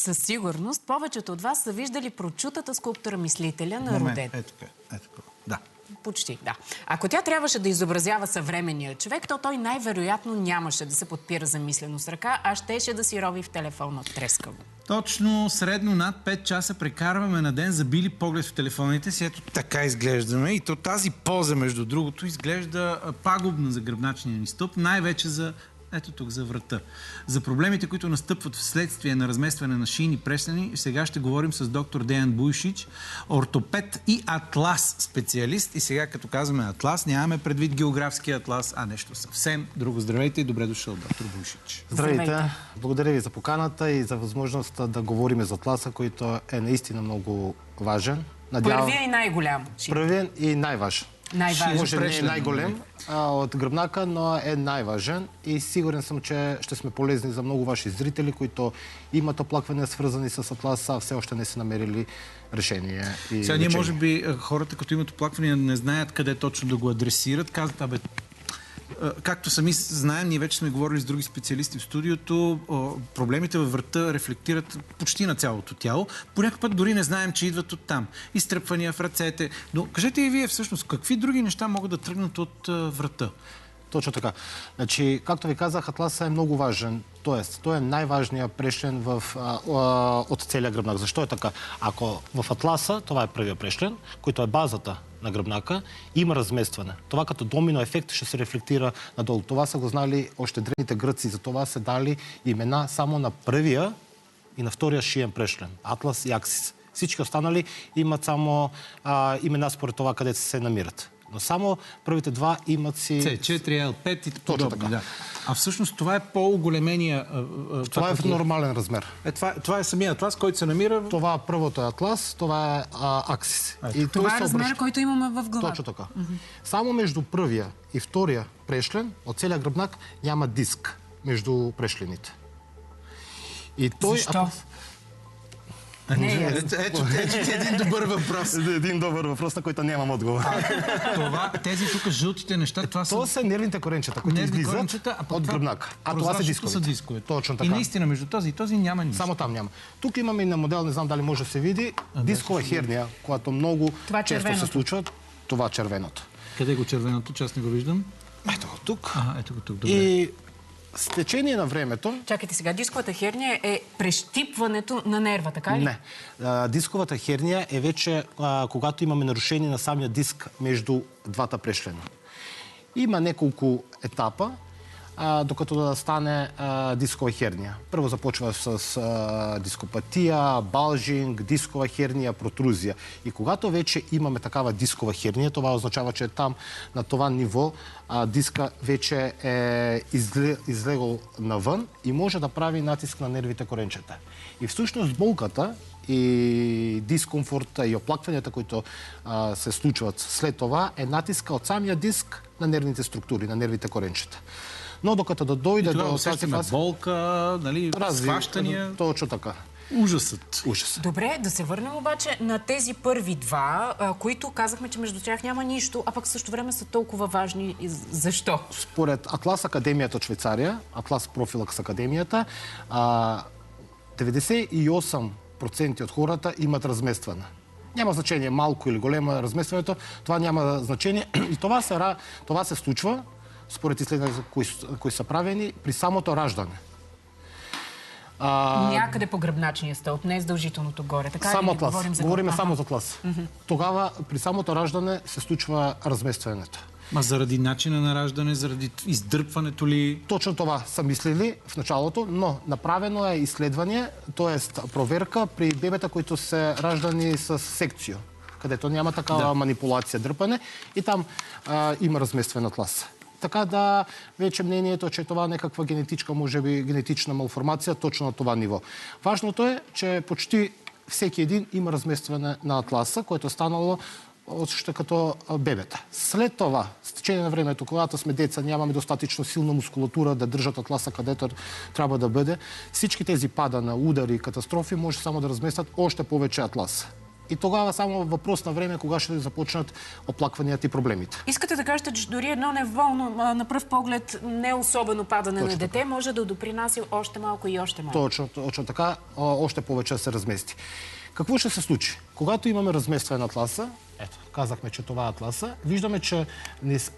Със сигурност повечето от вас са виждали прочутата скулптура Мислителя на Роден. Ето така. Да. Почти, да. Ако тя трябваше да изобразява съвременния човек, то той най-вероятно нямаше да се подпира за мислено с ръка, а щеше да си рови в телефона трескаво. Точно средно над 5 часа прекарваме на ден забили поглед в телефоните си. Ето така изглеждаме. И то тази поза, между другото, изглежда пагубна за гръбначния ни стълб, най-вече за ето тук, за врата. За проблемите, които настъпват вследствие на разместване на шийни преслени, сега ще говорим с доктор Деян Буйшич, ортопед и атлас специалист. И сега, като казваме атлас, нямаме предвид географския атлас, а нещо съвсем друго. Здравейте и добре дошъл, доктор Буйшич. Здравейте! Благодаря ви за поканата и за възможността да говорим за атласа, който е наистина много важен. Първият и най-голям. Първият и най-важен. Може не е най-голем от гръбнака, но е най-важен и сигурен съм, че ще сме полезни за много ваши зрители, които имат оплаквания, свързани с атласа, а все още не са намерили решение. Сега ние, може би, хората, като имат оплаквания, не знаят къде точно да го адресират. Казват, както сами знаем, ние вече сме говорили с други специалисти в студиото, проблемите във врата рефлектират почти на цялото тяло. По някакъв път дори не знаем, че идват оттам. Изтръпвания в ръцете. Но кажете и вие всъщност, какви други неща могат да тръгнат от врата? Точно така. Значи, както ви казах, атласа е много важен. Тоест, той е най-важният прешлен от целия гръбнак. Защо е така? Ако в атласа, това е първият прешлен, който е базата на гръбнака, има разместване. Това като домино ефект ще се рефлектира надолу. Това са го знали още древните гръци. За това са дали имена само на първия и на втория шиен прешлен. Атлас и Аксис. Всички останали имат само имена според това, къде се намират. Но само първите два имат си... C4, L5 и подобни. Да. А всъщност това е по-оголемения... Това е в нормален размер. Това е самия атлас, който се намира... Това първото е атлас, това е Аксис. И това е размер, който имаме в главата. Точно така. Само между първия и втория прешлен от целия гръбнак няма диск между прешлените. И той... Защо? Ето един добър въпрос. Един добър въпрос, на който нямам отговор. Тези тук жълтите неща, това са нервните коренчета, които излизат от гръбнака. А това са дисковете. Точно така. И наистина между този и този няма нищо. Само там няма. Тук имаме и на модел, не знам дали може да се види, дискова херния, която много често се случва. Това червеното. Къде е го червеното? Че аз не го виждам. Ето го тук. Ето го тук, добре. И с течение на времето... Чакайте сега, дисковата херния е прещипването на нерва, така ли? Не. Дисковата херния е вече, когато имаме нарушение на самия диск между двата прешлена. Има няколко етапа, докато да стане дискова херния. Първо започва с дископатия, балжинг, дискова херния, протрузия. И когато вече имаме такава дискова херния, това означава, че там на това ниво диска вече е излегъл навън и може да прави натиск на нервите коренчета. И всъщност болката и дискомфорта и оплакванията, които се случват след това, е натиска от самия диск на нервните структури, на нервите коренчета. Но докато да дойде до тази фаза... болка, нали, схващания... Точно така. Ужасът. Добре, да се върнем обаче на тези първи два, които казахме, че между тях няма нищо, а пък в същото време са толкова важни. Защо? Според Атлас Академията от Швейцария, Атлас Профилакс Академията, 98% от хората имат разместване. Няма значение малко или големо разместването, това няма значение. И това се случва, според изследванията, които са правени, при самото раждане. Някъде по гръбначния стълб, не е задължителното горе. Така само атлас. Говорим само за атлас. Тогава при самото раждане се случва разместването. Заради начина на раждане, заради издърпването ли? Точно това са мислили в началото, но направено е изследване, т.е. проверка при бебета, които са раждани с секцио, където няма такава манипулация, дърпане и там има размествен атлас. Така да, вече мнението, че това е някаква генетичка, може би генетична малформация, точно на това ниво. Важното е, че почти всеки един има разместване на атласа, което е станало още като бебета. След това, с течение на времето, когато сме деца, нямаме достатъчно силна мускулатура да държат атласа където трябва да бъде, всички тези падания, удари, катастрофи може само да разместят още повече атлас. И тогава само въпрос на време, кога ще започнат оплакванията и проблемите. Искате да кажете, че дори едно неволно, на пръв поглед, не особено падане на дете, може да допринася още малко и още малко. Точно така, още повече да се размести. Какво ще се случи? Когато имаме разместване на атласа, ето, казахме, че това е атласа, виждаме, че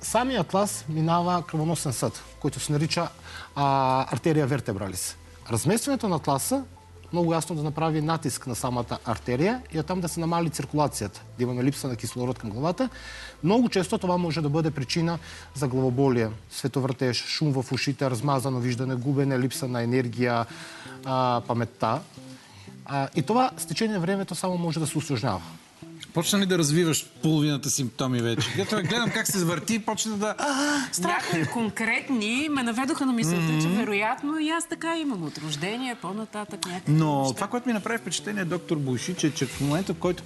самия атлас минава кръвоносен съд, който се нарича артерия вертебралис. Разместването на атласа много ясно да направи натиск на самата артерия и оттам да се намали циркулацията, да имаме липса на кислород към главата. Много често това може да бъде причина за главоболие, световъртеж, шум в ушите, размазано виждане, губене, липса на енергия, паметта. И това с течение на времето само може да се усложнява. Почна ли да развиваш половината симптоми вече? Гледам как се звърти и почна да... Страх. Някои конкретни ме наведоха на мисълта, че вероятно и аз така имам от рождение, по-нататък някакви Но неща. това, което ми направи впечатление, доктор Бойшич, е, че в момента, в който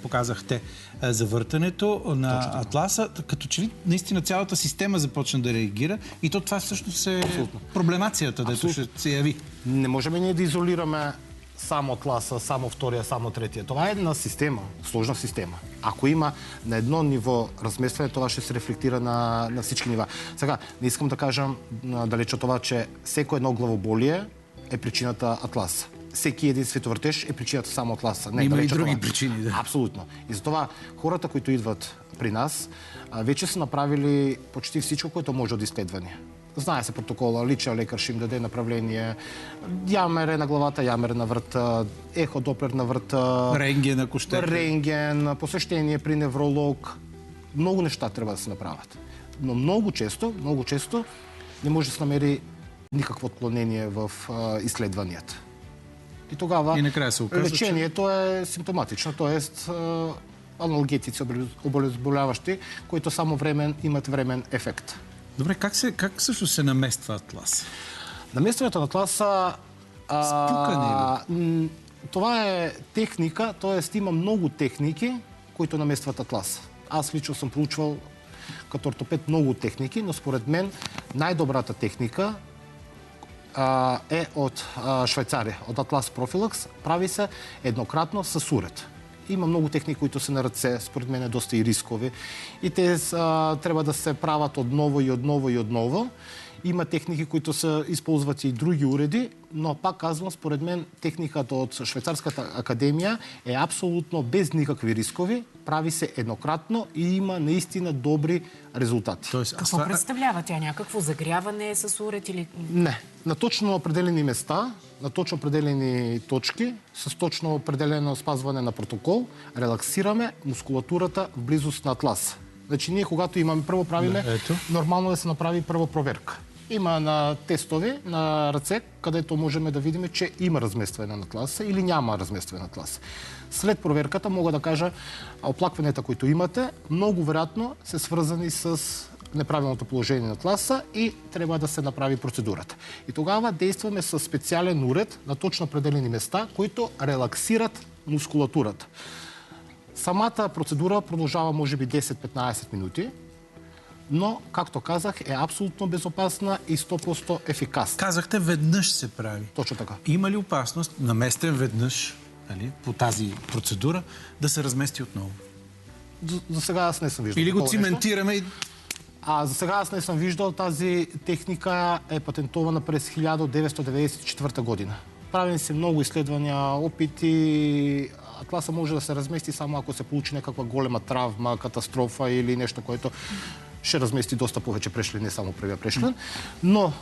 показахте завъртането на атласа, като че ли наистина цялата система започна да реагира и това всъщност е проблемацията, дето ще се яви. Не можем ние да изолираме само атласа, само втория, само третия. Това е една система, сложна система. Ако има на едно ниво разместване, това ще се рефлектира на всички нива. Сега, не искам да кажа далеч от това, че всеко едно главоболие е причината атласа. Всеки един световъртеж е причината само атласа. Не, има и други причини. Да. Абсолютно. И затова хората, които идват при нас, вече са направили почти всичко, което може от изследвания. Знае се протокола, личен лекар ще им даде направление, ямере на главата, ямере на врата, еходоплер на врата, рентген, ако щете. Рентген, посещение при невролог. Много неща трябва да се направят. Но много често не може да се намери никакво отклонение в изследванията. И тогава лечението е симптоматично, т.е. аналгетици, обезболяващи, които само имат времен ефект. Добре, как също се намества атлас? Наместването на атласа... Спукане ли? Това е техника, т.е. има много техники, които наместват атласа. Аз лично съм проучвал като ортопед много техники, но според мен най-добрата техника е от Швейцария, от Атлас Профилакс. Прави се еднократно с уред. Има много техники, които са на ръце, според мен е доста и рискови. И те трябва да се правят отново. Има техники, които се използват и други уреди, но пак казвам, според мен техниката от Швейцарската академия е абсолютно без никакви рискови, прави се еднократно и има наистина добри резултати. Какво представлява тя? Някакво загряване с уред или... Не. На точно определени места, на точно определени точки, с точно определено спазване на протокол, релаксираме мускулатурата в близост на атласа. Значи ние, когато имаме първо правиме, нормално да се направи първа проверка. Има на тестове на ръце, където можем да видим, че има разместване на атласа или няма разместване на атласа. След проверката мога да кажа, оплакванията, които имате, много вероятно са свързани с неправилното положение на атласа и трябва да се направи процедурата. И тогава действаме с специален уред на точно определени места, които релаксират мускулатурата. Самата процедура продължава може би 10-15 минути, но, както казах, е абсолютно безопасна и 100% ефикасна. Казахте, веднъж се прави. Точно така. Има ли опасност, наместен веднъж, по тази процедура, да се размести отново? За сега аз не съм виждал. Или го циментираме и... За сега аз не съм виждал. Тази техника е патентована през 1994 година. Правени се много изследвания, опити. Атласа може да се размести само ако се получи някаква голема травма, катастрофа или нещо, което ще размести доста повече прешлен, не само правия прешлен. Но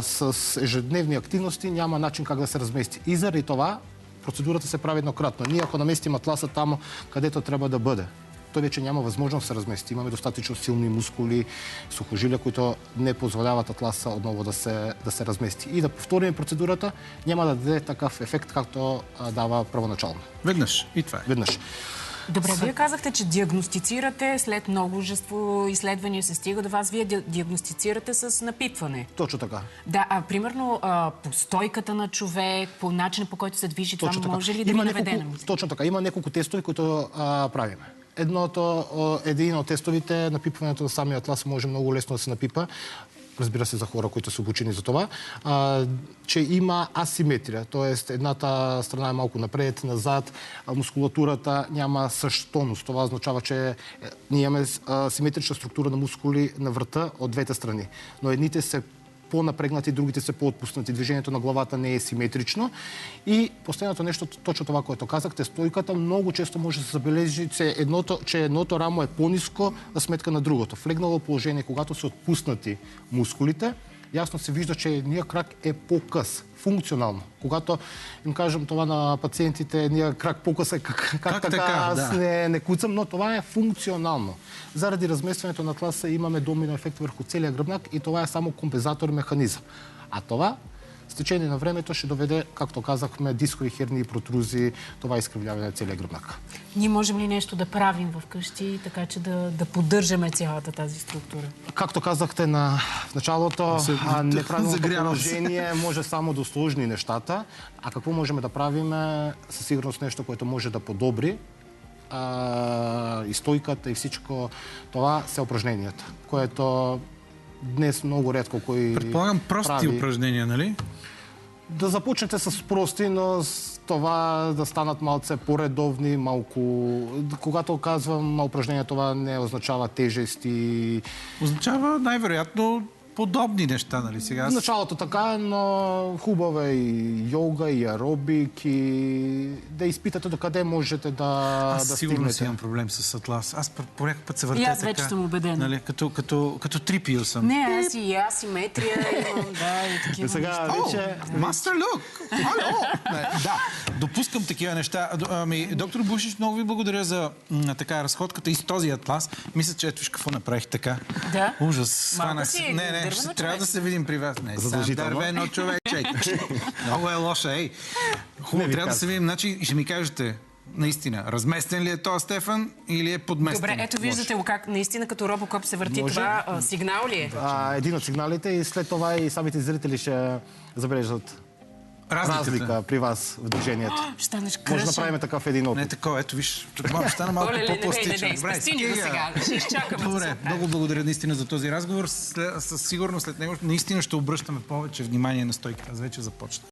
с ежедневни активности няма начин как да се размести. И заради това процедурата се прави еднократно. Ние ако наместим атласа там, където трябва да бъде, той вече няма възможност да се размести. Имаме достатъчно силни мускули, сухожилия, които не позволяват атласа отново да се размести. И да повторим процедурата, няма да даде такъв ефект, както дава първоначално. Веднъж. И това е. Веднъж. Добре, вие казахте, че диагностицирате след множество изследвания се стига до вас. Вие диагностицирате с напипване. Точно така. Да, примерно по стойката на човек, по начина по който се движи, това може ли да ви наведе на мисъл? Точно така. Има няколко тестове, които правим. Един от тестовите, напипването на самия атлас може много лесно да се напипа. разбира се, за хора, които са обучени за това, че има асиметрия. Тоест, едната страна е малко напред, назад, мускулатурата няма същ тонус. Това означава, че ние имаме симетрична структура на мускули на врата от двете страни. Но едните са по-напрегнати, другите са по-отпуснати. Движението на главата не е симетрично. И последното нещо, точно това, което казахте, стойката, много често може да се забележи, че едното рамо е по-ниско на сметка на другото. В легнало положение, когато са отпуснати мускулите, ясно се вижда, че едният крак е по-къс, функционално. Когато им кажем това на пациентите, едният крак по-къс е как така, аз не куцам, но това е функционално. Заради разместването на тласа имаме домино ефект върху целия гръбнак и това е само компенсатор механизъм. А това с течение на времето ще доведе, както казахме, дискови хернии, протрузии, това изкривляване на целия гръбнак. Ние можем ли нещо да правим вкъщи, така че да поддържаме цялата тази структура? Както казахте в началото, неправилното положение може само да усложни нещата. А какво можем да правим? Със сигурност нещо, което може да подобри и стойката, и всичко това са упражненията, което днес много рядко кой предполагам прости упражнения, нали? Да започнете с прости, но с това да станат малце по-редовни, малко... Когато казвам упражнения, това не означава тежести. Означава най-вероятно подобни неща, нали сега? В началото така, но хубаво е и йога, и аеробик, и да изпитате докъде можете да стигнете. Сигурно си имам проблем с атлас. Аз по някакъв път се въртя така. И аз вече съм убедена. Нали, като трипил съм. Не, аз и асиметрия имам, и такива сега вече... Мастер Люк! Ало! Да, допускам такива неща. Доктор Бушич, много ви благодаря за разходката и с този атлас. Мисля, че ето виж какво направих така. Да? Ужас. Сванах се. Не, ще трябва да се видим при вас. Не, сам дървено човече. Много е лоша, Хубаво, трябва да се видим. Значи, ще ми кажете, наистина, разместен ли е този Стефан или е подместен? Добре, ето виждате го как наистина като робокоп се върти. Това сигнал ли е? Един от сигналите и след това и самите зрители ще забележат разлика при вас в движението. Станеш кръшен. Може да направим такъв един опит. Не такова, ето виж, ще стана малко по-пластичен. Спасти ни го сега, ще изчакаме. Добре, много благодаря наистина за този разговор. Със сигурност след него наистина ще обръщаме повече внимание на стойката. Аз вече започна.